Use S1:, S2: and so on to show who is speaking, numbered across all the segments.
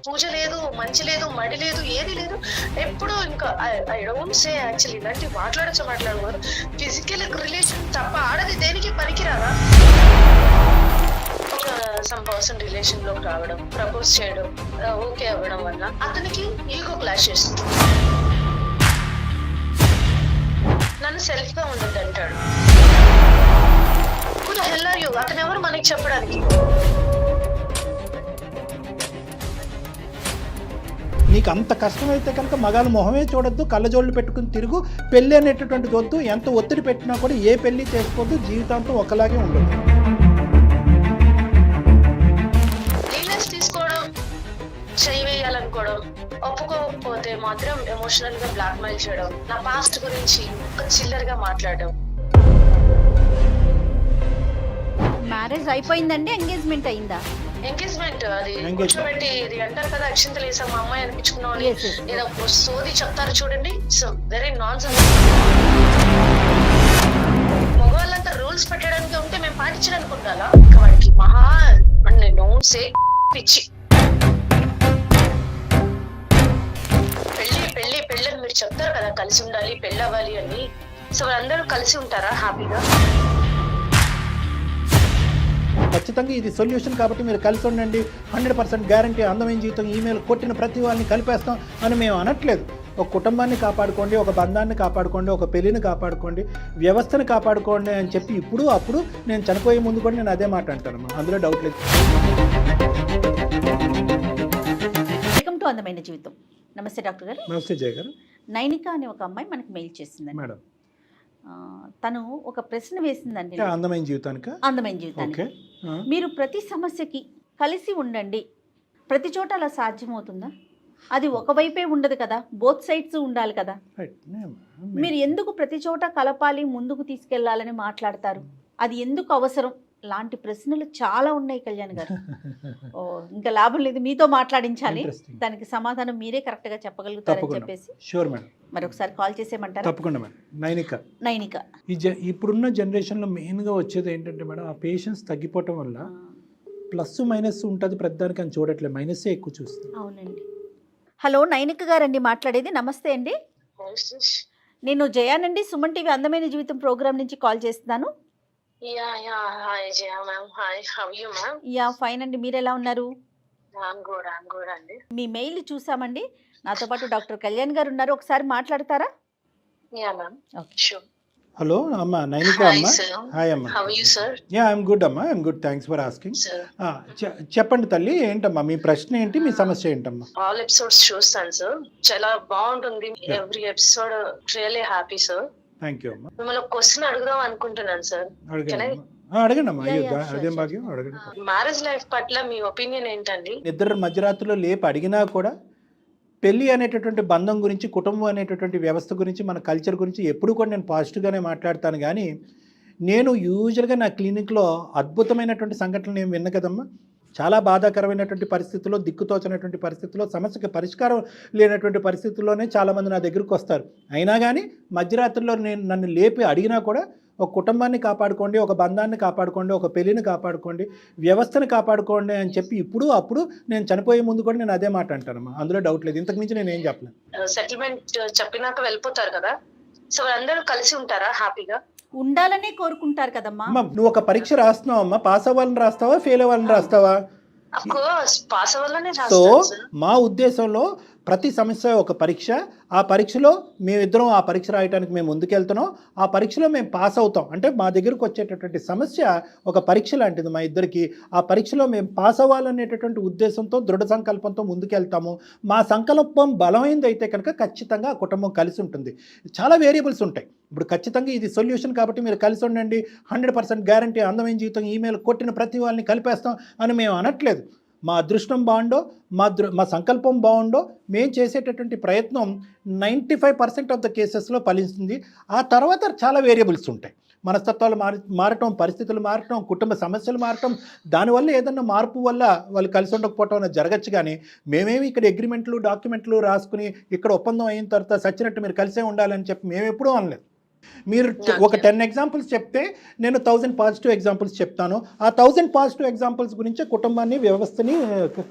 S1: పూజ లేదు, మంచి లేదు, మడి లేదు, ఏది లేదు. ఎప్పుడు ఇంకా ఐ డోంట్ సే యాక్చువల్లీ ఇలాంటివి మాట్లాడకూడదు. ఫిజికల్ రిలేషన్ తప్ప ఆడది దేనికి పనికిరాదా? ఒక సమ్ పర్సన్ రిలేషన్ లోకి రావడం, ప్రపోజ్ చేయడం, ఓకే అవ్వడం వల్ల అతనికి ఈగో క్లాష్ చేస్తుంది. నన్ను సెల్ఫ్ గా ఉండదు అంటాడు. అతను ఎవరు మనకి చెప్పడానికి?
S2: నీకు అంత కష్టమైతే కనుక మగాళ్ళ మొహమే చూడొద్దు, కళ్ళజోళ్ళు పెట్టుకుని తిరుగు, పెళ్ళి అనేటటువంటిది వద్దు. ఎంత ఒత్తిడి పెట్టినా కూడా ఏ పెళ్లి చేసుకోవద్దు, జీవితాంతం ఒకలాగే ఉండదు.
S1: లీనెస్ తీసుకోవడం, చేయి వేయాలనుకోవడం, ఒప్పుకోకపోతే మాత్రం ఎమోషనల్ గా బ్లాక్ మెయిల్ చేయడం, నా పాస్ట్ గురించి చిల్లర్ గా మాట్లాడడం.
S3: మ్యారేజ్ అయిపోయిందండి, ఎంగేజ్మెంట్ అయిందా?
S1: ఎంగేజ్మెంట్ అది కూర్చోబెట్టి ఇది అంటారు కదా, అక్షింతలు వేసాం మా అమ్మాయి అనిపించుకున్నాం అని ఏదో సోది చెప్తారు చూడండి. So very nonsense. మగవాళ్ళంతా రూల్స్ పెట్టడానికి ఉంటే మేము పాటించడానికి ఉండాలా? వాడికి మహా నోన్ సే పిచ్చి. పెళ్ళి అని మీరు చెప్తారు కదా, కలిసి ఉండాలి, పెళ్ళి అవ్వాలి అని. సో వాళ్ళందరూ కలిసి ఉంటారా హ్యాపీగా?
S2: ఖచ్చితంగా ఇది సొల్యూషన్ కాబట్టి మీరు కలిసి ఉండండి, 100% గ్యారంటీ, అందమైన జీవితం, ఈమెయిల్ కొట్టిన ప్రతి వాళ్ళని కలిపేస్తాం అని మేము అనట్లేదు. ఒక కుటుంబాన్ని కాపాడుకోండి, ఒక బంధాన్ని కాపాడుకోండి, ఒక పెళ్లిని కాపాడుకోండి, వ్యవస్థను కాపాడుకోండి అని చెప్పి ఇప్పుడు అప్పుడు నేను చనిపోయే ముందు కూడా నేను అదే మాట అంటాను, అందులో డౌట్ లేదు.
S3: వెల్కమ్ టు అందమైన జీవితం. నమస్తే డాక్టర్ గారు.
S2: నమస్తే జయ గారు.
S3: నైనిక అనే ఒక అమ్మాయి మనకి మెయిల్ చేసిందండి
S2: మేడం.
S3: తను ఒక ప్రశ్న వేసిందండి.
S2: అందమైన జీవితానికి
S3: మీరు ప్రతి సమస్యకి కలిసి ఉండండి, ప్రతి చోట అలా సాధ్యమవుతుందా? అది ఒకవైపే ఉండదు కదా, బోత్ సైడ్స్ ఉండాలి కదా. మీరు ఎందుకు ప్రతి చోట కలపాలి, ముందుకు తీసుకెళ్లాలని మాట్లాడతారు? అది ఎందుకు అవసరం? లాంటి ప్రశ్నలు చాలా ఉన్నాయి కళ్యాణ్ గారు. ఇంకా లాభం లేదు, మీతో మాట్లాడించాలి, దానికి సమాధానం మీరే కరెక్ట్ గా చెప్పగలుగుతారని చెప్పేసి మరొకసారి కాల్ చేసేయమంటారు?
S2: తప్పకుండా మేడం. నైనిక ఇప్పుడున్న జనరేషన్లో మెయిన్గా వచ్చేది ఏంటంటే మేడం, ఆ పేషెన్స్ తగ్గిపోవటం వల్ల ప్లస్ మైనస్ ఉంటుంది ప్రతిదానికి అని చూడట్లేదు, మైనస్సే ఎక్కువ చూస్తుంది.
S3: అవునండి. హలో నైనిక గారండి మాట్లాడేది. నమస్తే అండి, నేను జయానండి, సుమన్ టీవీ అందమైన జీవితం ప్రోగ్రామ్ నుంచి కాల్ చేస్తున్నాను. ఫైన్ అండి, మీరు ఎలా ఉన్నారు? మీ మెయిల్ చూసామండి. నాతో పాటు డాక్టర్ కళ్యాణ్ గారు ఉన్నారు, ఒకసారి మాట్లాడతారా?
S2: హలో అమ్మ, నైనిక అమ్మ. హాయ్ అమ్మ. ఐఎమ్ గుడ్ అమ్మా, I'm good, thanks for asking. చెప్పండి తల్లి, ఏంటమ్మా మీ ప్రశ్న ఏంటి, మీ సమస్య ఏంటమ్మా?
S1: ఆల్ ఎపిసోడ్స్ చూస్తాను సార్, చాలా బాగుంటుంది every episode, really happy sir.
S2: Thank you అమ్మా.
S1: మిమ్మల్ని ఒక క్వశ్చన్ అడుగుదాం అనుకుంటున్నాను సార్.
S2: అడగండి అమ్మా, అదేం భాగ్యం, అడగండి.
S1: మ్యారేజ్ లైఫ్ పట్ల మీ ఒపీనియన్ ఏంటండి?
S2: ఇద్దరు మధ్యరాత్రిలో లేపి అడిగినా కూడా పెళ్ళి అనేటటువంటి బంధం గురించి, కుటుంబం అనేటటువంటి వ్యవస్థ గురించి, మన కల్చర్ గురించి ఎప్పుడు కూడా నేను పాజిటివ్గానే మాట్లాడతాను. కానీ నేను యూజువల్గా నా క్లినిక్లో అద్భుతమైనటువంటి సంఘటనలు ఏమి విన్న కదమ్మా, చాలా బాధాకరమైనటువంటి పరిస్థితుల్లో, దిక్కుతోచినటువంటి పరిస్థితుల్లో, సమస్యకి పరిష్కారం లేనటువంటి పరిస్థితుల్లోనే చాలామంది నా దగ్గరకు వస్తారు. అయినా కానీ మధ్యరాత్రిలో నన్ను లేపి అడిగినా కూడా ఒక కుటుంబాన్ని కాపాడుకోండి, ఒక బంధాన్ని కాపాడుకోండి, ఒక పెళ్లిని కాపాడుకోండి, వ్యవస్థను కాపాడుకోండి అని చెప్పి ఇప్పుడు అప్పుడు నేను చనిపోయే ముందు కూడా నేను అదే మాట అంటానమ్మా, అందులో డౌట్ లేదు. ఇంతకు మించి నేను ఏం చెప్పలేను.
S1: సెటిల్మెంట్ చెప్పినాక వెళ్ళిపోతారు కదా, సో అందరూ కలిసి ఉంటారా హ్యాపీగా?
S3: ఉండాలనే కోరుకుంటారు కదమ్మా.
S2: నువ్వు ఒక పరీక్ష రాస్తున్నావు అమ్మా, పాస్ అవ్వాలని రాస్తావా, ఫెయిల్ అవ్వాలని రాస్తావా? సో మా ఉద్దేశంలో ప్రతి సమస్య ఒక పరీక్ష, ఆ పరీక్షలో మేమిద్దరం ఆ పరీక్ష రాయడానికి మేము ముందుకెళ్తున్నాం, ఆ పరీక్షలో మేము పాస్ అవుతాం. అంటే మా దగ్గరకు వచ్చేటటువంటి సమస్య ఒక పరీక్ష లాంటిది మా ఇద్దరికి. ఆ పరీక్షలో మేము పాస్ అవ్వాలనేటటువంటి ఉద్దేశంతో, దృఢ సంకల్పంతో ముందుకెళ్తాము. మా సంకల్పం బలమైంది అయితే కనుక ఖచ్చితంగా ఆ కుటుంబం కలిసి ఉంటుంది. చాలా వేరియబుల్స్ ఉంటాయి. ఇప్పుడు ఖచ్చితంగా ఇది సొల్యూషన్ కాబట్టి మీరు కలిసి ఉండండి, 100% గ్యారంటీ, అందమైన జీవితం, ఈమెయిల్ కొట్టిన ప్రతి వాళ్ళని కలిపేస్తాం అని మేము అనట్లేదు. మా అదృష్టం బాగుండో, మా సంకల్పం బాగుండో, మేము చేసేటటువంటి ప్రయత్నం 95% ఆఫ్ ద కేసెస్లో ఫలిస్తుంది. ఆ తర్వాత చాలా వేరియబుల్స్ ఉంటాయి. మనస్తత్వాలు మారటం, పరిస్థితులు మారటం, కుటుంబ సమస్యలు మారటం, దానివల్ల ఏదన్నా మార్పు వల్ల వాళ్ళు కలిసి ఉండకపోవటం అనేది జరగచ్చు. కానీ మేమేమి ఇక్కడ అగ్రిమెంట్లు, డాక్యుమెంట్లు రాసుకుని ఇక్కడ ఒప్పందం అయిన తర్వాత సచ్చినట్టు మీరు కలిసే ఉండాలని చెప్పి మేము ఎప్పుడూ అనలేదు. మీరు ఒక 10 ఎగ్జాంపుల్స్ చెప్తే నేను 1000 పాజిటివ్ ఎగ్జాంపుల్స్ చెప్తాను. ఆ 1000 పాజిటివ్ ఎగ్జాంపుల్స్ గురించి కుటుంబాన్ని, వ్యవస్థని,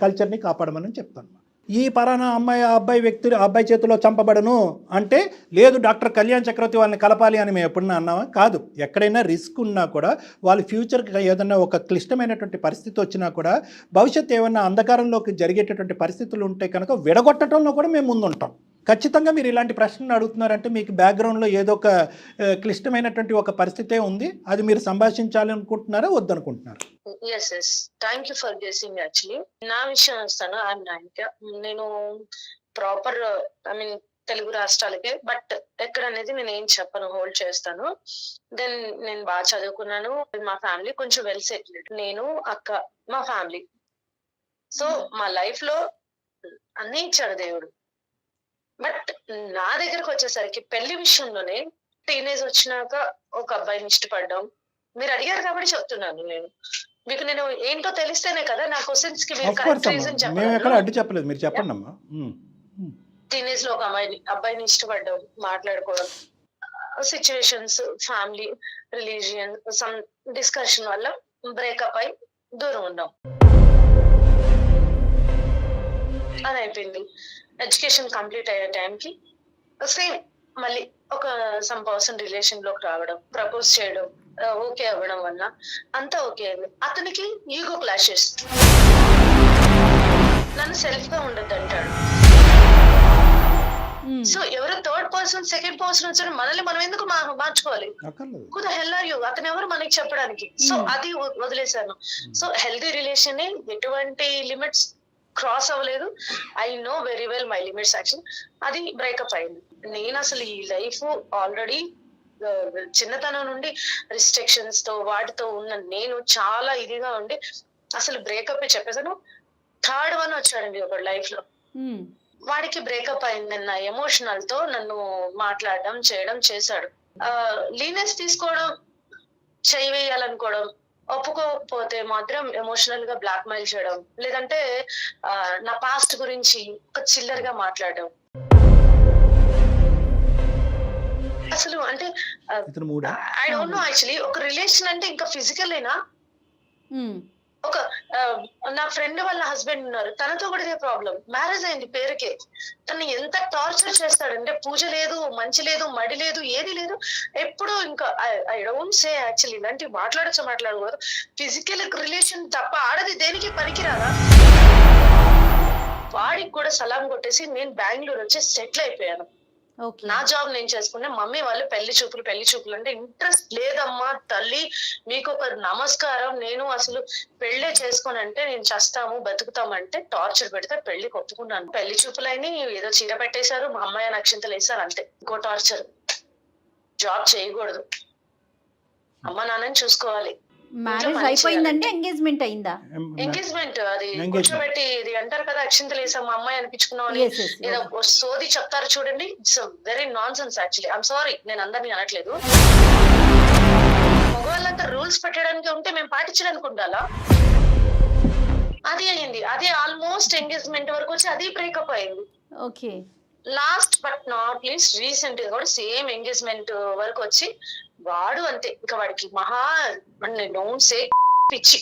S2: కల్చర్ని కాపాడమని చెప్తాను. ఈ పలానా అమ్మాయి ఆ అబ్బాయి చేతిలో చంపబడను అంటే లేదు డాక్టర్ కళ్యాణ్ చక్రవర్తి వాళ్ళని కలపాలి అని మేము ఎప్పుడన్నా అన్నామా? కాదు. ఎక్కడైనా రిస్క్ ఉన్నా కూడా వాళ్ళ ఫ్యూచర్కి ఏదన్నా ఒక క్లిష్టమైనటువంటి పరిస్థితి వచ్చినా కూడా భవిష్యత్తు ఏమన్నా అంధకారంలోకి జరిగేటటువంటి పరిస్థితులు ఉంటే కనుక విడగొట్టడంలో కూడా మేము ముందుంటాం. ఖచ్చితంగా మీరు ఇలాంటి ప్రశ్నలు అడుగుతున్నారంటే మీకు బ్యాక్గ్రౌండ్లో ఏదో ఒక క్లిష్టమైనటువంటి ఒక పరిస్థితే ఉంది. అది మీరు సంభాషించాలనుకుంటున్నారా వద్దనుకుంటున్నారా?
S1: Yes thank you for guessing. Actually నా విషయం వస్తాను. నేను ప్రాపర్ తెలుగు రాష్ట్రాలకే, బట్ ఎక్కడ అనేది నేను ఏం చెప్పను, హోల్డ్ చేస్తాను. దెన్ నేను బాగా చదువుకున్నాను. మా ఫ్యామిలీ కొంచెం వెల్ సెటిల్డ్. నేను అక్క, మా ఫ్యామిలీ. సో మా లైఫ్ లో అన్నీ ఇచ్చాడు దేవుడు. బట్ నా దగ్గరకు వచ్చేసరికి పెళ్లి విషయంలోనే టీనేజ్ వచ్చినాక ఒక అబ్బాయిని ఇష్టపడ్డాం. మీరు అడిగారు కాబట్టి చెప్తున్నాను. మీకు నేను ఏంటో తెలిస్తేనే కదా నా క్వశ్చన్స్ కి మీరు కరెక్ట్ రీజన్ చెప్పండి. టీనేజ్ లో ఒక అబ్బాయిని ఇష్టపడ్డాం, మాట్లాడుకోవడం, situations, family, religion, some discussion వల్ల బ్రేకప్ అయి దూరం ఉన్నాం. అది అయిపోయింది. ఎడ్యుకేషన్ కంప్లీట్ అయ్యే టైంకి సేమ్ మళ్ళీ ఒక సమ్ పర్సన్ రిలేషన్ లోకి రావడం, ప్రపోజ్ చేయడం, ఓకే అవ్వడం వల్ల అంతా ఓకే అయింది. అతనికి ఈగో క్లాషెస్, నన్ను సెల్ఫ్ గా ఉండద్దు అంటాడు. సో ఎవరు థర్డ్ పర్సన్, సెకండ్ పర్సన్ వచ్చారు, మనల్ని మనం ఎందుకు మార్చుకోవాలి? Who the hell are you? అతను ఎవరు మనకి చెప్పడానికి? సో అది వదిలేశాను. సో హెల్దీ రిలేషన్, ఎటువంటి లిమిట్స్ క్రాస్ అవ్వలేదు. I know very well my limits. Actual అది బ్రేకప్ అయింది. నేను అసలు ఈ లైఫ్ ఆల్రెడీ చిన్నతనం నుండి రిస్ట్రిక్షన్స్ తో వాటితో ఉన్న నేను చాలా ఇదిగా ఉండి అసలు బ్రేకప్ చెప్పేసాను. థర్డ్ వన్ వచ్చాడండి ఒక లైఫ్ లో, వాడికి బ్రేకప్ అయిందన్న ఎమోషనల్ తో నన్ను మాట్లాడడం చేయడం చేశాడు. లీనెస్ తీసుకోవడం, చేయి వేయాలనుకోవడం, ఒప్పుకోకపోతే మాత్రం ఎమోషనల్ గా బ్లాక్ మెయిల్ చేయడం, లేదంటే నా పాస్ట్ గురించి ఒక చిల్లర్ గా మాట్లాడడం. అసలు అంటే ఐ డోంట్ నో యాక్చువల్లీ ఒక రిలేషన్ అంటే ఇంకా ఫిజికల్ ఏనా? ఒక నా ఫ్రెండ్ వాళ్ళ హస్బెండ్ ఉన్నారు, తనతో కూడా ఇదే ప్రాబ్లం. మ్యారేజ్ అయింది పేరుకే. తను ఎంత టార్చర్ చేస్తాడంటే పూజ లేదు, మంచి లేదు, మడి లేదు, ఏది లేదు. ఎప్పుడు ఇంకా ఐ డోంట్ సే యాక్చువల్లీ ఇలాంటివి మాట్లాడకూడదు. ఫిజికల్ రిలేషన్ తప్ప ఆడది దేనికి పనికిరాదా? వాడికి కూడా సలాం కొట్టేసి నేను బెంగళూరు వచ్చి సెటిల్ అయిపోయాను. నా జాబ్ నేను చేసుకున్నా. మమ్మీ వాళ్ళు పెళ్లి చూపులు అంటే ఇంట్రెస్ట్ లేదమ్మా తల్లి, మీకు ఒక నమస్కారం, నేను అసలు పెళ్లే చేసుకోనంటే నేను చస్తాము బతుకుతామంటే టార్చర్ పెడితే పెళ్లికి ఒప్పుకున్నాను. పెళ్లి చూపులైన ఏదో చీర పెట్టేశారు, మా అమ్మాయి నక్షంతలు వేశారు, అంతే. ఇంకో టార్చర్, జాబ్ చేయకూడదు, అమ్మ నాన్నని చూసుకోవాలి.
S3: మ్యారేజ్ అయిపోయిందంటే ఎంగేజ్మెంట్ అయిందా?
S1: ఎంగేజ్మెంట్ అది కూర్చోబెట్టి ఇది అంటారు కదా, అక్షింతలు వేసాం మా అమ్మాయి అనిపించుకున్నాం ఏదో సోది చెప్తారు చూడండి. It's very non sense actually. I'm sorry, నేను అందరినీ అనట్లేదు. మగవాళ్ళంతా రూల్స్ పెట్టడానికి ఉంటే మేము పాటించడానికి ఉండాలా? అది అయింది. అదే ఆల్మోస్ట్ ఎంగేజ్మెంట్ వరకు వచ్చి అది బ్రేకప్ అయింది.
S3: Okay.
S1: Last but not least recent గా కూడా సేమ్ ఎంగేజ్మెంట్ వరకు వచ్చి వాడు అంతే. ఇంకా వాడికి మహా డోంట్ సే పిచ్చి.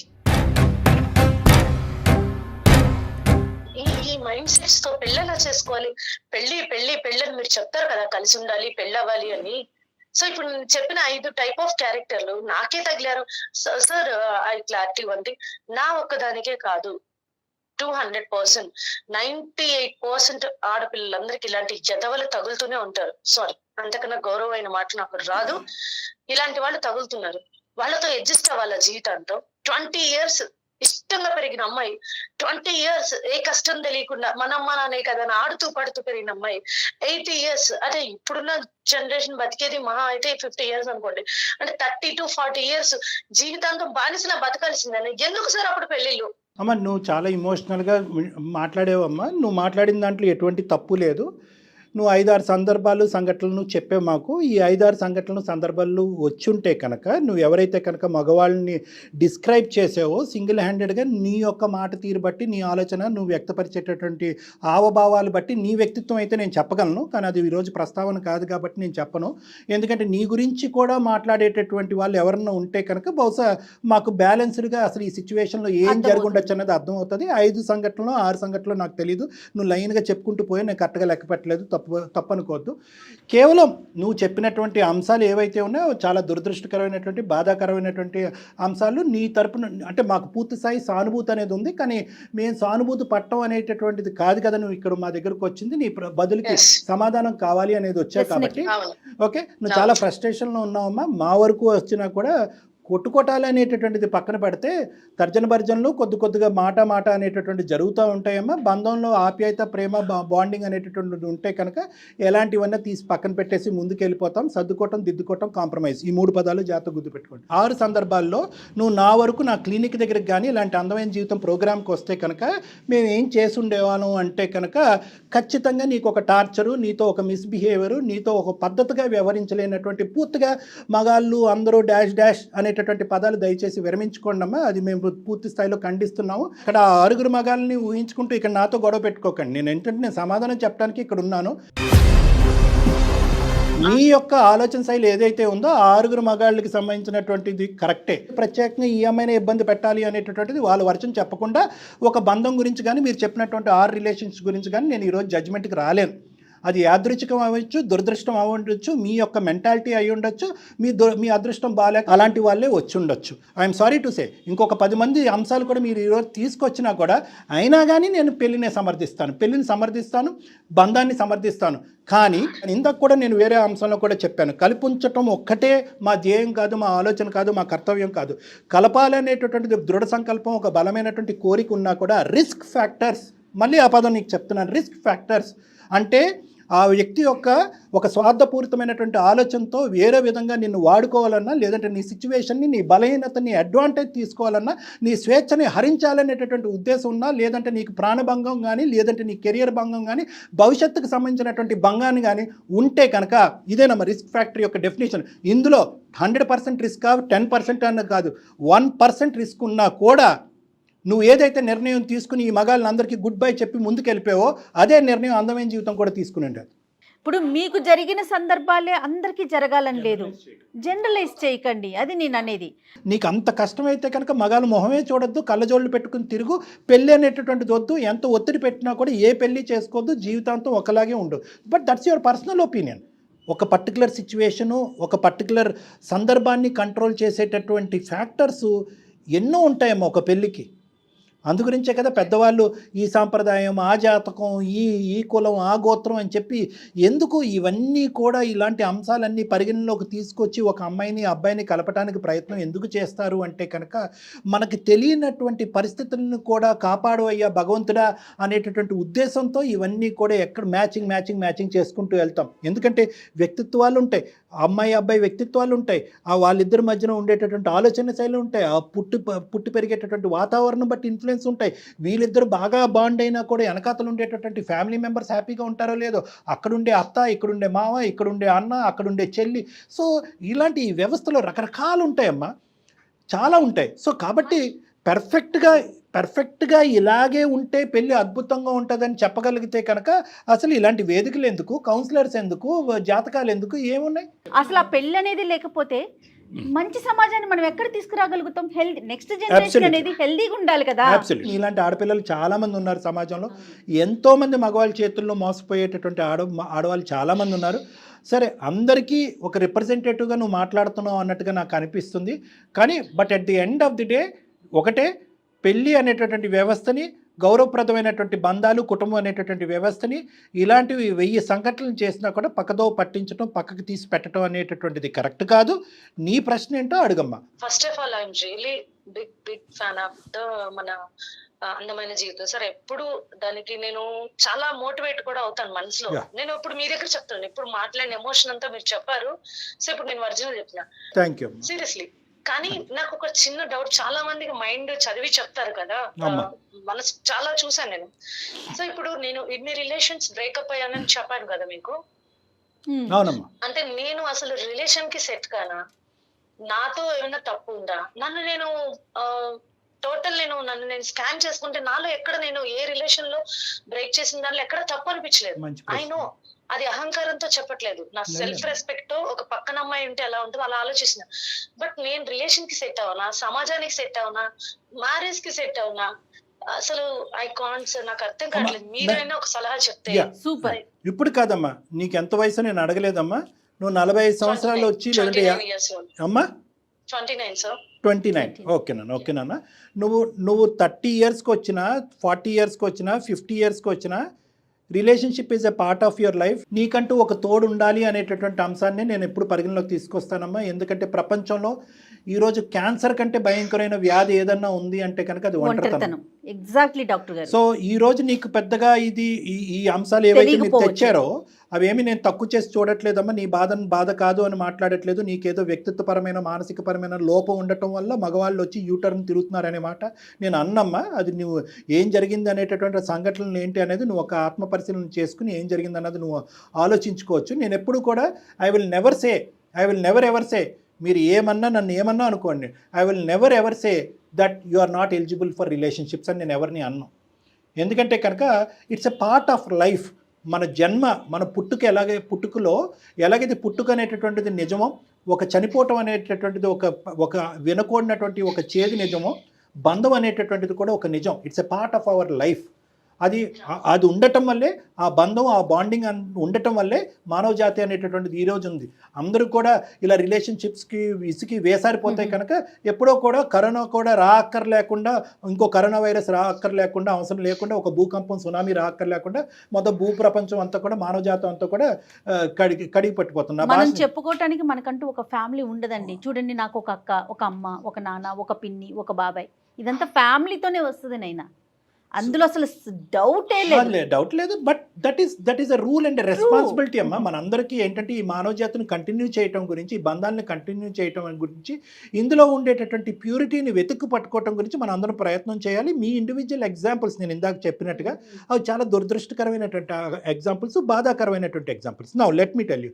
S1: ఈ మైండ్ సెట్స్ తో పెళ్ళెలా చేసుకోవాలి? పెళ్ళని మీరు చెప్తారు కదా, కలిసి ఉండాలి, పెళ్ళి అవ్వాలి అని. సో ఇప్పుడు నేను చెప్పిన 5 టైప్ ఆఫ్ క్యారెక్టర్లు నాకే తగిలారు సార్. ఐ క్లారిటీ ఉంది, నా ఒక్కదానికే కాదు, 200%, 98% ఆడపిల్లలందరికి ఇలాంటి జతవలు తగులుతూనే ఉంటారు. సారీ, అంతకన్నా గౌరవమైన మాట నాకు రాదు. ఇలాంటి వాళ్ళు తగులుతున్నారు. వాళ్ళతో అడ్జస్ట్ అవ్వాల జీవితంతో. 20 years ఇష్టంగా పెరిగిన అమ్మాయి, 20 years ఏ కష్టం తెలియకుండా మన అమ్మ నానే కదా అని ఆడుతూ పడుతూ పెరిగిన అమ్మాయి, 80 years, అదే ఇప్పుడున్న జనరేషన్ బతికేది మహా అయితే 50 years అనుకోండి, అంటే 30 to 40 years జీవితాంతం బానిసలా బతకాల్సిందని. ఎందుకు సార్ అప్పుడు పెళ్లిళ్ళు?
S2: అమ్మ నువ్వు చాలా ఇమోషనల్గా మాట్లాడేవమ్మా. నువ్వు మాట్లాడిన దాంట్లో ఎటువంటి తప్పు లేదు. నువ్వు 5-6 సందర్భాలు సంఘటనలు చెప్పావు మాకు. ఈ 5-6 సంఘటనలు సందర్భాలు వచ్చుంటే కనుక నువ్వు ఎవరైతే కనుక మగవాళ్ళని డిస్క్రైబ్ చేసావో సింగిల్ హ్యాండెడ్గా నీ యొక్క మాట తీరు బట్టి, నీ ఆలోచన, నువ్వు వ్యక్తపరిచేటటువంటి హావభావాలు బట్టి నీ వ్యక్తిత్వం అయితే నేను చెప్పగలను. కానీ అది ఈరోజు ప్రస్తావన కాదు కాబట్టి నేను చెప్పను. ఎందుకంటే నీ గురించి కూడా మాట్లాడేటటువంటి వాళ్ళు ఎవరన్నా ఉంటే కనుక బహుశా మాకు బ్యాలెన్స్డ్గా అసలు ఈ సిచ్యువేషన్లో ఏం జరుగుండొచ్చు అన్నది అర్థమవుతుంది. 5 సంఘటనలు 6 సంఘటనలు నాకు తెలియదు. నువ్వు లైన్గా చెప్పుకుంటూ పోయి నేను కరెక్ట్గా లెక్క పెట్టలేదు, తప్పనుకోవద్దు. కేవలం నువ్వు చెప్పినటువంటి అంశాలు ఏవైతే ఉన్నాయో చాలా దురదృష్టకరమైనటువంటి, బాధాకరమైనటువంటి అంశాలు. నీ తరపున అంటే మాకు పూర్తి స్థాయి సానుభూతి అనేది ఉంది. కానీ మేము సానుభూతి పట్టడం అనేటటువంటిది కాదు కదా నువ్వు ఇక్కడ మా దగ్గరకు వచ్చింది. నీ బదులుకి సమాధానం కావాలి అనేది వచ్చావు కాబట్టి ఓకే. నువ్వు చాలా ఫ్రస్ట్రేషన్లో ఉన్నావమ్మా. మా వరకు వచ్చినా కూడా కొట్టుకోటాలు అనేటటువంటిది పక్కన పెడితే తర్జన భర్జనలు కొద్దిగా మాట అనేటటువంటి జరుగుతూ ఉంటాయమ్మా. బంధంలో ఆప్యాయత, ప్రేమ, బాండింగ్ అనేటటువంటిది ఉంటే కనుక ఎలాంటివన్నీ తీసి పక్కన పెట్టేసి ముందుకు వెళ్ళిపోతాం. సర్దుకోవటం, దిద్దుకోవటం, కాంప్రమైజ్, ఈ 3 పదాలు జాగ్రత్తగా గుర్తుపెట్టుకోండి. 6 సందర్భాల్లో నువ్వు నా వరకు నా క్లినిక్ దగ్గరికి కానీ ఇలాంటి అందమైన జీవితం ప్రోగ్రామ్కి వస్తే కనుక మేము ఏం చేసి ఉండేవాళ్ళం అంటే కనుక ఖచ్చితంగా నీకు ఒక టార్చరు, నీతో ఒక మిస్బిహేవియరు, నీతో ఒక పద్ధతిగా వ్యవహరించలేనటువంటి పూర్తిగా మగాళ్ళు అందరూ డాష్ అనేటటువంటి పదాలు దయచేసి విరమించుకోండి అమ్మా. అది మేము పూర్తి స్థాయిలో ఖండిస్తున్నాము. ఇక్కడ 6 మగాళ్ళని ఊహించుకుంటూ ఇక్కడ నాతో గొడవ పెట్టుకోకండి. నేను సమాధానం చెప్పడానికి ఇక్కడ ఉన్నాను. మీ యొక్క ఆలోచన శైలి ఏదైతే ఉందో 6 మగాళ్ళకి సంబంధించినటువంటిది కరెక్టే. ప్రత్యేకంగా ఈ అమ్మాయిని ఇబ్బంది పెట్టాలి అనేటటువంటిది వాళ్ళ వర్షం చెప్పకుండా ఒక బంధం గురించి కానీ మీరు చెప్పినటువంటి 6 రిలేషన్స్ గురించి కానీ నేను ఈరోజు జడ్జిమెంట్కి రాలేను. అది యాదృచ్ఛికం అవ్వచ్చు, దురదృష్టం అవ్వచ్చు, మీ యొక్క మెంటాలిటీ అయి ఉండొచ్చు, మీ అదృష్టం బాగాలేక అలాంటి వాళ్ళే వచ్చి ఉండొచ్చు. I'm sorry to say. ఇంకొక 10 మంది అంశాలు కూడా మీరు ఈరోజు తీసుకొచ్చినా కూడా అయినా కానీ నేను పెళ్ళిని సమర్థిస్తాను, బంధాన్ని సమర్థిస్తాను. కానీ ఇందాక కూడా నేను వేరే అంశంలో కూడా చెప్పాను, కల్పించటం ఒక్కటే మా ధ్యేయం కాదు, మా ఆలోచన కాదు, మా కర్తవ్యం కాదు. కలపాలనేటటువంటిది దృఢ సంకల్పం, ఒక బలమైనటువంటి కోరిక ఉన్నా కూడా రిస్క్ ఫ్యాక్టర్స్, మళ్ళీ ఆ పదం నీకు చెప్తున్నాను, రిస్క్ ఫ్యాక్టర్స్ అంటే ఆ వ్యక్తి యొక్క ఒక స్వార్థపూరితమైనటువంటి ఆలోచనతో వేరే విధంగా నిన్ను వాడుకోవాలన్నా, లేదంటే నీ సిచ్యువేషన్ని, నీ బలహీనతని అడ్వాంటేజ్ తీసుకోవాలన్నా, నీ స్వేచ్ఛని హరించాలనేటటువంటి ఉద్దేశం ఉన్నా, లేదంటే నీకు ప్రాణభంగం కానీ, లేదంటే నీ కెరియర్ భంగం కానీ, భవిష్యత్తుకు సంబంధించినటువంటి భంగాన్ని కానీ ఉంటే కనుక ఇదేనమ్మా రిస్క్ ఫ్యాక్టర్ యొక్క డెఫినేషన్. ఇందులో 100% రిస్క్ 10% అన్న కాదు, 1% రిస్క్ ఉన్నా కూడా నువ్వు ఏదైతే నిర్ణయం తీసుకుని ఈ మగాళ్ళని అందరికీ గుడ్ బై చెప్పి ముందుకు వెళ్ళిపోయావో అదే నిర్ణయం అందమైన జీవితం కూడా తీసుకుని ఉండదు.
S3: ఇప్పుడు మీకు జరిగిన సందర్భాలే అందరికీ జరగాలని లేదు, జనరలైజ్ చేయకండి, అది నేను అనేది.
S2: నీకు అంత కష్టమైతే కనుక మగాళ్ళ మొహమే చూడొద్దు, కళ్ళజోళ్ళు పెట్టుకుని తిరుగు, పెళ్ళి అనేటటువంటిది వద్దు. ఎంత ఒత్తిడి పెట్టినా కూడా ఏ పెళ్ళి చేసుకోవద్దు, జీవితాంతం ఒకలాగే ఉండు. But that's your personal opinion. ఒక పర్టికులర్ సిచ్యువేషను, ఒక పర్టికులర్ సందర్భాన్ని కంట్రోల్ చేసేటటువంటి ఫ్యాక్టర్స్ ఎన్నో ఉంటాయేమో ఒక పెళ్ళికి. అందుగురించే కదా పెద్దవాళ్ళు ఈ సాంప్రదాయం, ఆ జాతకం, ఈ కులం, ఆ గోత్రం అని చెప్పి ఎందుకు ఇవన్నీ కూడా ఇలాంటి అంశాలన్నీ పరిగణలోకి తీసుకొచ్చి ఒక అమ్మాయిని అబ్బాయిని కలపడానికి ప్రయత్నం ఎందుకు చేస్తారు అంటే కనుక మనకి తెలియనటువంటి పరిస్థితులను కూడా కాపాడు అయ్యా భగవంతుడా అనేటటువంటి ఉద్దేశంతో ఇవన్నీ కూడా ఎక్కడ మ్యాచింగ్ చేసుకుంటూ వెళ్తాం. ఎందుకంటే వ్యక్తిత్వాలు ఉంటాయి, అమ్మాయి అబ్బాయి వ్యక్తిత్వాలు ఉంటాయి, ఆ వాళ్ళిద్దరి మధ్యన ఉండేటటువంటి ఆలోచన శైలి ఉంటాయి, ఆ పుట్టి పెరిగేటటువంటి వాతావరణం బట్టి ఇన్ఫ్లుయెన్స్ ఉంటాయి. వీళ్ళిద్దరు బాగా బాండ్ అయినా కూడా వెనకాతలు ఉండేటటువంటి ఫ్యామిలీ మెంబర్స్ హ్యాపీగా ఉంటారో లేదో, అక్కడుండే అత్త, ఇక్కడుండే మామ, ఇక్కడుండే అన్న, అక్కడుండే చెల్లి. సో ఇలాంటి వ్యవస్థలో రకరకాలు ఉంటాయమ్మా, చాలా ఉంటాయి. సో కాబట్టి పర్ఫెక్ట్గా ఇలాగే ఉంటే పెళ్ళి అద్భుతంగా ఉంటుందని చెప్పగలిగితే కనుక అసలు ఇలాంటి వేదికలు ఎందుకు, కౌన్సిలర్స్ ఎందుకు, జాతకాలు ఎందుకు, ఏమున్నాయి?
S3: అసలు ఆ పెళ్ళి అనేది లేకపోతే మంచి సమాజాన్ని మనం ఎక్కడ తీసుకురాగలుగుతాం? హెల్తీ నెక్స్ట్ జనరేషన్ అనేది హెల్దీగా ఉండాలి కదా.
S2: ఇలాంటి ఆడపిల్లలు చాలా మంది ఉన్నారు సమాజంలో. ఎంతో మంది మగవాళ్ళ చేతుల్లో మోసపోయేటటువంటి ఆడవాళ్ళు చాలా మంది ఉన్నారు. సరే, అందరికీ ఒక రిప్రజెంటేటివ్గా నువ్వు మాట్లాడుతున్నావు అన్నట్టుగా నాకు అనిపిస్తుంది. కానీ but at the end of the day ఒకటే, పెళ్ళి అనేటటువంటి వ్యవస్థని, గౌరవప్రదమైనటువంటి బంధాలు, కుటుంబం అనేటటువంటి వ్యవస్థని ఇలాంటివి 1000 సంఘటనలు చేసినా కూడా పక్కదో పట్టించడం, పక్కకి తీసి పెట్టడం అనేటటువంటిది కరెక్ట్ కాదు. నీ ప్రశ్న ఏంటో అడుగమ్మా.
S1: First of all I'm really big fan of the మన అందమైన జీవితం సార్. ఎప్పుడు దానికి నేను చాలా మోటివేట్ కూడా అవుతాను మనసులో. నేను ఇప్పుడు మీ దగ్గర చెప్తాను, ఇప్పుడు మాట్లాడిన ఎమోషన్ అంతా మీరు చెప్పారు. సో ఇప్పుడు నేను ఒరిజినల్ చెప్తున్నా.
S2: Thank you.
S1: సీరియస్లీ కానీ నాకు ఒక చిన్న డౌట్, చాలా మందికి మైండ్ చదివి చెప్తారు కదా,
S2: అమ్మా.
S1: మనసు చాలా చూసాను నేను. సో ఇప్పుడు నేను ఇన్ని రిలేషన్స్ బ్రేకప్ అయ్యానని చెప్పాను కదా మీకు,
S2: అవునమ్మా.
S1: అంటే నేను అసలు రిలేషన్ కి సెట్ కానా, నాతో ఏమైనా తప్పు ఉందా, నన్ను నేను నన్ను నేను స్కాన్ చేసుకుంటే నాలో ఎక్కడ నేను ఏ రిలేషన్ లో బ్రేక్ చేసిన దానిలో ఎక్కడ తప్పు అనిపించలేదు.
S2: మంచి
S1: ఐ నో అది అహంకారంతో చెప్పట్లేదు, నా సెల్ఫ్ రెస్పెక్ట్ తో ఒక పక్కన అమ్మాయి ఉంటే ఎలా ఉంటుందో అలా ఆలోచిస్తున్న. బట్ నేను రిలేషన్ కి సెట్ అవునా, సమాజానికి సెట్ అవునా, మ్యారేజ్ కి సెట్ అవునా, అసలు ఐ కాంట్ సార్, నాకు అర్థం కావట్లేదు. మీరైనా ఒక సలహా చెప్తే.
S3: సూపర్.
S2: ఇప్పుడు కాదమ్మా, నీకు ఎంత వయసు నేను అడగలేదమ్మా. నువ్వు 45 సంవత్సరాలు వచ్చి లేదంటే అమ్మా
S1: 29 సార్.
S2: 29. ఓకేనా. నువ్వు 30 ఇయర్స్కి వచ్చినా, 40 ఇయర్స్కి వచ్చినా, 50 ఇయర్స్కి వచ్చినా, relationship is a part of your life. నీకంటూ ఒక తోడు ఉండాలి అనేటటువంటి అంశాన్ని నేను ఎప్పుడు పరిగణలోకి తీసుకొస్తానమ్మా. ఎందుకంటే ప్రపంచంలో ఈరోజు క్యాన్సర్ కంటే భయంకరమైన వ్యాధి ఏదన్నా ఉంది అంటే కనుక అది ఒంటరితనం.
S3: ఎగ్జాక్ట్లీ డాక్టర్ గారు.
S2: సో ఈ రోజు నీకు పెద్దగా ఈ అంశాలు ఏవైతే మీరు తెచ్చారో అవేమి నేను తక్కువ చేసి చూడట్లేదమ్మా. నీ బాధ కాదు అని మాట్లాడట్లేదు. నీకేదో వ్యక్తిత్వపరమైన మానసికపరమైన లోపం ఉండటం వల్ల మగవాళ్ళు వచ్చి యూటర్న్ తిరుగుతున్నారనే మాట నేను అన్నమ్మా. అది నువ్వు ఏం జరిగింది అనేటటువంటి సంఘటనలు ఏంటి అనేది నువ్వు ఒక ఆత్మ పరిశీలన చేసుకుని ఏం జరిగింది అన్నది నువ్వు ఆలోచించుకోవచ్చు. నేను ఎప్పుడు కూడా I will never ever say మీరు ఏమన్నా నన్ను ఏమన్నా అనుకోండి, I will never ever say that you are not eligible for relationships అని నేను ఎవరిని అన్నాను. ఎందుకంటే కనుక it's a part of life. మన జన్మ, మన పుట్టుకలో ఎలాగైతే పుట్టుక అనేటటువంటిది నిజమో, ఒక చనిపోవటం అనేటటువంటిది ఒక వినకూడనటువంటి ఒక చేదు నిజమో, బంధం అనేటటువంటిది కూడా ఒక నిజం. It's a part of our life. అది ఉండటం వల్లే, ఆ బంధం, ఆ బాండింగ్ ఉండటం వల్లే మానవ జాతి అనేటటువంటిది ఈరోజు ఉంది. అందరూ కూడా ఇలా రిలేషన్షిప్స్కి ఇసుకి వేసారిపోతాయి కనుక ఎప్పుడో కూడా కరోనా కూడా రాక్కర్లేకుండా, ఇంకో కరోనా వైరస్ రాక్కర్లేకుండా, అవసరం లేకుండా, ఒక భూకంపం సునామీ రాక్కర్లేకుండా మొత్తం భూప్రపంచం అంతా కూడా మానవ జాతం అంతా కూడా కడిగి పట్టిపోతుంది.
S3: మనం చెప్పుకోవటానికి మనకంటూ ఒక ఫ్యామిలీ ఉండదండి. చూడండి, నాకు ఒక అక్క, ఒక అమ్మ, ఒక నాన్న, ఒక పిన్ని, ఒక బాబాయ్, ఇదంతా ఫ్యామిలీతోనే వస్తుంది నైనా. అందులో అసలు డౌట్
S2: లేదు. But that is a rule and responsibility అమ్మా. మనందరికీ ఏంటంటే ఈ మానవ జాతిని కంటిన్యూ చేయటం గురించి, ఈ బంధాలను కంటిన్యూ చేయటం గురించి, ఇందులో ఉండేటటువంటి ప్యూరిటీని వెతుక్కు పట్టుకోవటం గురించి మనం అందరం ప్రయత్నం చేయాలి. మీ ఇండివిజువల్ ఎగ్జాంపుల్స్ నేను ఇందాక చెప్పినట్టుగా అవి చాలా దురదృష్టకరమైనటువంటి ఎగ్జాంపుల్స్, బాధాకరమైనటువంటి examples. Now let me tell you,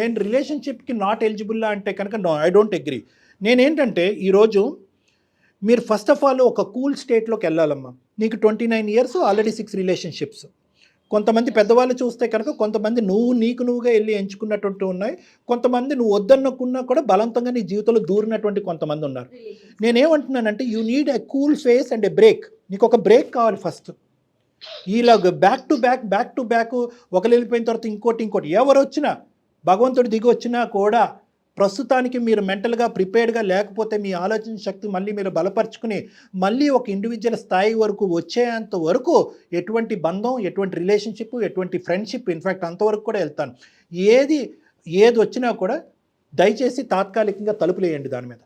S2: నేను రిలేషన్షిప్కి నాట్ ఎలిజిబుల్ అంటే కనుక నో, ఐ డోంట్ అగ్రీ. నేనేంటంటే ఈరోజు మీరు ఫస్ట్ ఆఫ్ ఆల్ ఒక కూల్ స్టేట్లోకి వెళ్ళాలమ్మా. నీకు 29 ఇయర్స్, ఆల్రెడీ 6 రిలేషన్షిప్స్. కొంతమంది పెద్దవాళ్ళు చూస్తే కనుక కొంతమంది నువ్వుగా వెళ్ళి ఎంచుకున్నటువంటి ఉన్నాయి. కొంతమంది నువ్వు వద్దనుకున్నా కూడా బలవంతంగా నీ జీవితంలో దూరినటువంటి కొంతమంది ఉన్నారు. నేనేమంటున్నానంటే you need a cool face and a break. నీకు ఒక బ్రేక్ కావాలి ఫస్ట్. ఇలాగ బ్యాక్ టు బ్యాక్ ఒకరు వెళ్ళిపోయిన తర్వాత ఇంకోటి ఎవరు వచ్చినా, భగవంతుడు దిగి వచ్చినా కూడా ప్రస్తుతానికి మీరు మెంటల్గా ప్రిపేర్డ్గా లేకపోతే మీ ఆలోచన శక్తి మళ్ళీ మీరు బలపరుచుకుని మళ్ళీ ఒక ఇండివిజువల్ స్థాయి వరకు వచ్చేంత వరకు ఎటువంటి బంధం, ఎటువంటి రిలేషన్షిప్, ఎటువంటి ఫ్రెండ్షిప్, ఇన్ఫ్యాక్ట్ అంతవరకు కూడా వెళ్తాను. ఏది వచ్చినా కూడా దయచేసి తాత్కాలికంగా తలుపులేయండి దాని మీద.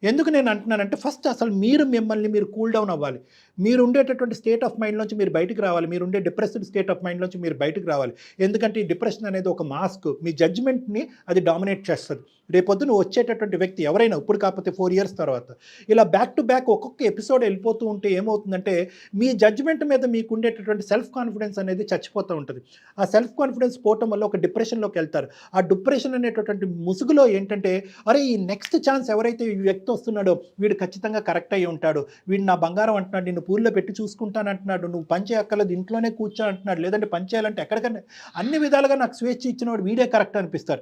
S2: ఎందుకు నేను అంటున్నానంటే ఫస్ట్ అసలు మిమ్మల్ని మీరు కూల్ డౌన్ అవ్వాలి. మీరు ఉండేటటువంటి స్టేట్ ఆఫ్ మైండ్లోంచి మీరు బయటకు రావాలి. మీరు ఉండే డిప్రెస్డ్ స్టేట్ ఆఫ్ మైండ్లోంచి మీరు బయటకు రావాలి. ఎందుకంటే ఈ డిప్రెషన్ అనేది ఒక మాస్క్. మీ జడ్జ్మెంట్ని అది డామినేట్ చేస్తుంది. రేపొద్దున వచ్చేటటువంటి వ్యక్తి ఎవరైనా, ఇప్పుడు కాకపోతే 4 ఇయర్స్ తర్వాత ఇలా బ్యాక్ టు బ్యాక్ ఒక్కొక్క ఎపిసోడ్ వెళ్ళిపోతూ ఉంటే ఏమవుతుందంటే మీ జడ్జ్మెంట్ మీద మీకు ఉండేటటువంటి సెల్ఫ్ కాన్ఫిడెన్స్ అనేది చచ్చిపోతూ ఉంటుంది. ఆ సెల్ఫ్ కాన్ఫిడెన్స్ పోవటం వల్ల ఒక డిప్రెషన్లోకి వెళ్తారు. ఆ డిప్రెషన్ అనేటటువంటి ముసుగులో ఏంటంటే అరే ఈ నెక్స్ట్ ఛాన్స్ ఎవరైతే ఈ వ్యక్తి వస్తున్నాడో వీడు ఖచ్చితంగా కరెక్ట్ అయ్యి ఉంటాడు, వీడు నా బంగారం అంటున్నాడు, నిన్ను పూల్లో పెట్టి చూసుకుంటానంటున్నాడు, నువ్వు పని చేయక్కర్లేదు ఇంట్లోనే కూర్చో అంటున్నాడు, లేదంటే పని చేయాలంటే ఎక్కడికన్నా అన్ని విధాలుగా నాకు స్వేచ్ఛ ఇచ్చినవాడు వీడే కరెక్ట్ అనిపిస్తారు.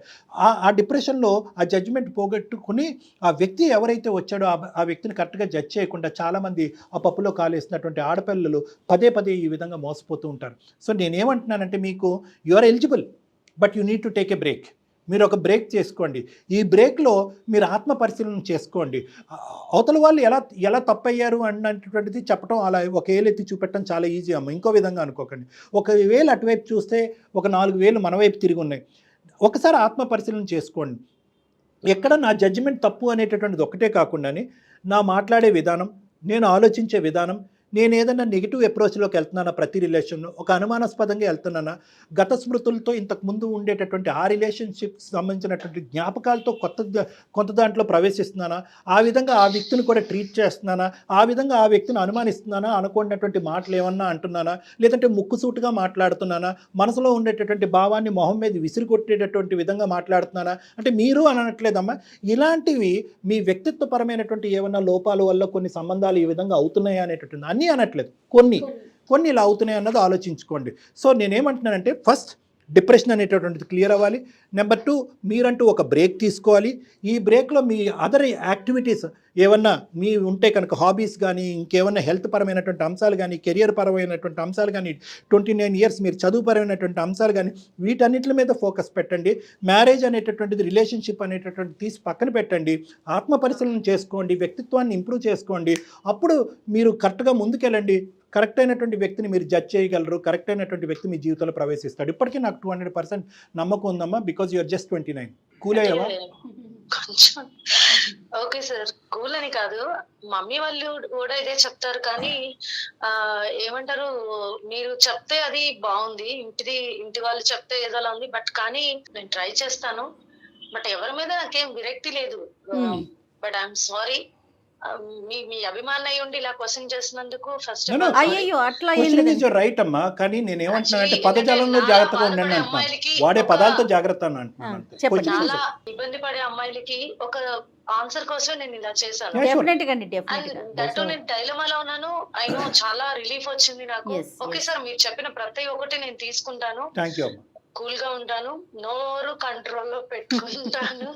S2: ఆ డిప్రెషన్లో ఆ జడ్జిమెంట్ పోగొట్టుకుని ఆ వ్యక్తి ఎవరైతే వచ్చాడో ఆ వ్యక్తిని కరెక్ట్గా జడ్జ్ చేయకుండా చాలామంది ఆ పప్పులో కాలేసినటువంటి ఆడపిల్లలు పదే ఈ విధంగా మోసపోతూ ఉంటారు. సో నేనేమంటున్నానంటే మీకు you are eligible, but you need to take a break. మీరు ఒక బ్రేక్ చేసుకోండి. ఈ బ్రేక్లో మీరు ఆత్మ పరిశీలన చేసుకోండి. అవతల వాళ్ళు ఎలా తప్పయ్యారు అన్నటువంటిది చెప్పడం, అలా ఒక వేలు ఎత్తి చూపెట్టడం చాలా ఈజీ అమ్మ. ఇంకో విధంగా అనుకోకండి. ఒక వేలు అటువైపు చూస్తే ఒక 4 వేలు మన వైపు తిరిగి ఉన్నాయి. ఒకసారి ఆత్మ పరిశీలన చేసుకోండి. ఎక్కడ నా జడ్జిమెంట్ తప్పు అనేటటువంటిది ఒకటే కాకుండానే నా మాట్లాడే విధానం, నేను ఆలోచించే విధానం, నేను ఏదైనా నెగిటివ్ అప్రోచ్లోకి వెళ్తున్నానా ప్రతి రిలేషన్లో, ఒక అనుమానాస్పదంగా వెళ్తున్నానా, గత స్మృతులతో ఇంతకుముందు ఉండేటటువంటి ఆ రిలేషన్షిప్స్ సంబంధించినటువంటి జ్ఞాపకాలతో కొంత దాంట్లో ప్రవేశిస్తున్నానా, ఆ విధంగా ఆ వ్యక్తిని కూడా ట్రీట్ చేస్తున్నానా, ఆ విధంగా ఆ వ్యక్తిని అనుమానిస్తున్నానా, అనుకున్నటువంటి మాటలు ఏమన్నా అంటున్నానా, లేదంటే ముక్కుసూటుగా మాట్లాడుతున్నానా, మనసులో ఉండేటటువంటి భావాన్ని మొహం మీద విసిరి కొట్టేటటువంటి విధంగా మాట్లాడుతున్నానా, అంటే మీరు అనట్లేదమ్మా, ఇలాంటివి మీ వ్యక్తిత్వపరమైనటువంటి ఏమన్నా లోపాల వల్ల కొన్ని సంబంధాలు ఈ విధంగా అవుతున్నాయా అనేటటువంటి, అన్నీ అనట్లేదు, కొన్ని ఇలా అవుతున్నాయి అన్నది ఆలోచించుకోండి. సో నేనేమంటున్నానంటే ఫస్ట్ డిప్రెషన్ అనేటటువంటిది క్లియర్ అవ్వాలి. నెంబర్ 2, మీరంటూ ఒక బ్రేక్ తీసుకోవాలి. ఈ బ్రేక్లో మీ అదర్ యాక్టివిటీస్ ఏమన్నా మీ ఉంటే కనుక, హాబీస్ కానీ, ఇంకేమన్నా హెల్త్ పరమైనటువంటి అంశాలు కానీ, కెరియర్ పరమైనటువంటి అంశాలు కానీ, 29 ఇయర్స్ మీరు చదువుపరమైనటువంటి అంశాలు కానీ, వీటన్నిటి మీద ఫోకస్ పెట్టండి. మ్యారేజ్ అనేటటువంటిది, రిలేషన్షిప్ అనేటటువంటిది తీసి పక్కన పెట్టండి. ఆత్మ పరిశీలన చేసుకోండి, వ్యక్తిత్వాన్ని ఇంప్రూవ్ చేసుకోండి. అప్పుడు మీరు కరెక్ట్గా ముందుకెళ్ళండి. కరెక్ట్ అయినటువంటి వ్యక్తిని మీరు జడ్జ్ చేయగలరు, కరెక్ట్ అయినటువంటి వ్యక్తి మీ జీవితంలో ప్రవేశిస్తాడు. ఇప్పటికీ నాకు 200% నమ్మకం ఉందమ్మా, బికాజ్ యూఆర్ జస్ట్ 29. కూల్ అయ్యావా?
S1: కొంచెం ఓకే సార్, కూల్ అని కాదు, మమ్మీ వాళ్ళు కూడా ఇదే చెప్తారు, కానీ ఏమంటారు, మీరు చెప్తే అది బాగుంది, ఇంటి వాళ్ళు చెప్తే ఏదోలా ఉంది, బట్ కానీ నేను ట్రై చేస్తాను. బట్ ఎవరి మీద నాకేం విరక్తి లేదు. బట్ ఐఎమ్ సారీ, మీ అభిమానం అయి ఉండి ఇలా క్వశ్చన్ చేసినందుకు ఫస్ట్
S3: అయ్యో అట్లా
S2: రైట్ అమ్మా, కానీ నేను ఏమంటున్నానంటే పదజాలంలో జాగ్రత్తగా ఉండండి అంటున్నాను, వాడే పదాలతో జాగ్రత్త అని అంటున్నాను.
S1: చాలా ఇబ్బంది పడే అమ్మాయిలకి ఒక ఆన్సర్ కోసం నేను ఇలా చేశాను. నేను డైలమాలో ఉన్నాను. అయినో చాలా రిలీఫ్ వచ్చింది నాకు. ఓకే సార్, మీరు చెప్పిన ప్రతి ఒక్కటి నేను తీసుకుంటాను. కూల్ గా ఉంటాను, నోరు కంట్రోల్లో పెట్టుకుంటాను.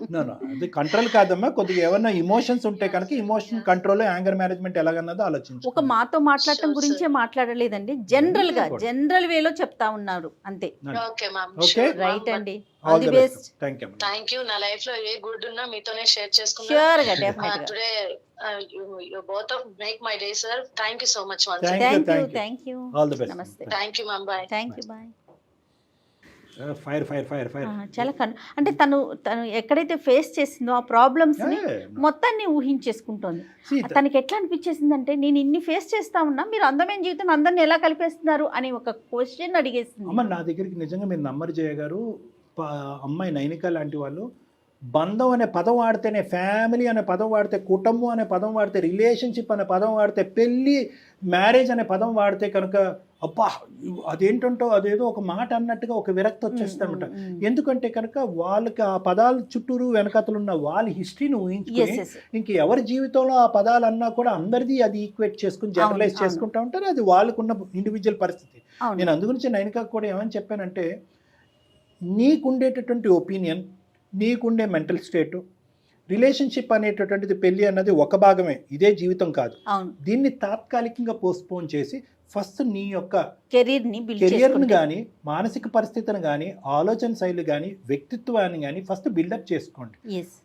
S2: అది కంట్రోల్ కాదమ్మా, కొద్దిగా ఏమన్నా ఇమోషన్స్ ఉంటే కనుక ఇమోషన్ కంట్రోల్, యాంగర్ మేనేజ్మెంట్ ఎలాగన్నదో ఆలోచించు.
S3: ఒక మాతో మాట్లాడటం గురించే మాట్లాడలేదండి, జనరల్ వేలో చెప్తా ఉన్నారు అంతే.
S1: ఓకే మ్యామ్,
S3: రైట్ అండి, all the best.
S1: Thank you. నా లైఫ్ లో ఏ గుడ్ ఉన్నా మీతోనే షేర్ చేసుకున్నాను.
S3: ష్యూర్ గా, డెఫినెట్ గా.
S1: Today you both of make my day, sir. Thank you so much once.
S3: Thank you.
S2: All the best.
S3: Namaste.
S1: Thank you ma'am. Bye.
S3: Thank you. Bye.
S2: Fire
S3: చాలా అంటే తను ఎక్కడైతే face చేసిందో ఆ problems ని మొత్తాన్ని ఊహించేసుకుంటోంది. తనకి ఎట్లా అనిపించేసిందంటే, నేను ఇన్ని ఫేస్ చేస్తా ఉన్నా, మీరు అందమైన జీవితం అందరిని ఎలా కలిపేస్తున్నారు అని ఒక క్వశ్చన్ అడిగేసింది.
S2: అమ్మ నా దగ్గరికి నిజంగా మీరు నమ్మరు జయ గారు, అమ్మాయి నైనిక లాంటి వాళ్ళు బంధం అనే పదం వాడితేనే, ఫ్యామిలీ అనే పదం వాడితే, కుటుంబం అనే పదం వాడితే, రిలేషన్షిప్ అనే పదం వాడితే, పెళ్ళి మ్యారేజ్ అనే పదం వాడితే కనుక అబ్బా అదేంటంటో అదేదో ఒక మాట అన్నట్టుగా ఒక విరక్తి వచ్చేస్తారనమాట. ఎందుకంటే కనుక వాళ్ళకి ఆ పదాల చుట్టూరు వెనకతలున్న వాళ్ళ హిస్టరీని ఊహించుకుని ఇంక ఎవరి జీవితంలో ఆ పదాలు అన్నా కూడా అందరిది అది ఈక్వేట్ చేసుకుని జనరలైజ్ చేసుకుంటా ఉంటారు. అది వాళ్ళకున్న ఇండివిజువల్ పరిస్థితి. నేను అందుగురించి నైనికాకు కూడా ఏమని చెప్పానంటే, నీకుండేటటువంటి ఒపీనియన్, నీకుండే మెంటల్ స్టేటు, రిలేషన్షిప్ అనేటటువంటిది, పెళ్ళి అన్నది ఒక భాగమే, ఇదే జీవితం కాదు. దీన్ని తాత్కాలికంగా పోస్ట్పోన్ చేసి ఫస్ట్ నీ యొక్క కెరియర్ని కానీ, మానసిక పరిస్థితిని కానీ, ఆలోచన శైలి కానీ, వ్యక్తిత్వాన్ని కానీ ఫస్ట్ బిల్డప్ చేసుకోండి.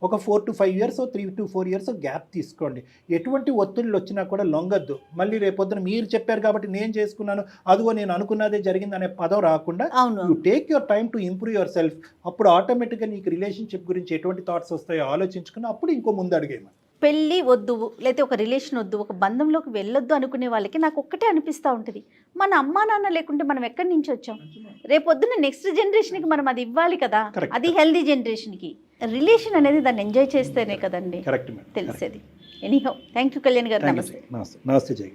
S2: ఒక 4 to 5 years, 3 to 4 years gap తీసుకోండి. ఎటువంటి ఒత్తిళ్ళు వచ్చినా కూడా లొంగద్దు. మళ్ళీ రేపొద్దున మీరు చెప్పారు కాబట్టి నేను చేసుకున్నాను, అదిగో నేను అనుకున్నదే జరిగింది అనే పదం రాకుండా you take your time to improve your self. అప్పుడు ఆటోమేటిక్గా నీకు రిలేషన్షిప్ గురించి ఎటువంటి థాట్స్ వస్తాయో ఆలోచించుకుని అప్పుడు ఇంకో ముందు అడిగేయమని.
S3: పెళ్ళి వద్దు, లేకపోతే ఒక రిలేషన్ వద్దు, ఒక బంధంలోకి వెళ్ళొద్దు అనుకునే వాళ్ళకి నాకు ఒక్కటే అనిపిస్తూ ఉంటుంది, మన అమ్మా నాన్న లేకుంటే మనం ఎక్కడి నుంచి వచ్చాం? రేపొద్దున నెక్స్ట్ జనరేషన్కి మనం అది ఇవ్వాలి కదా, అది హెల్దీ జనరేషన్కి. రిలేషన్ అనేది దాన్ని ఎంజాయ్ చేస్తేనే కదండి తెలిసేది. ఎనీహౌ, థ్యాంక్ యూ కళ్యాణ్ గారు. నమస్తే.
S2: నమస్తే జయ.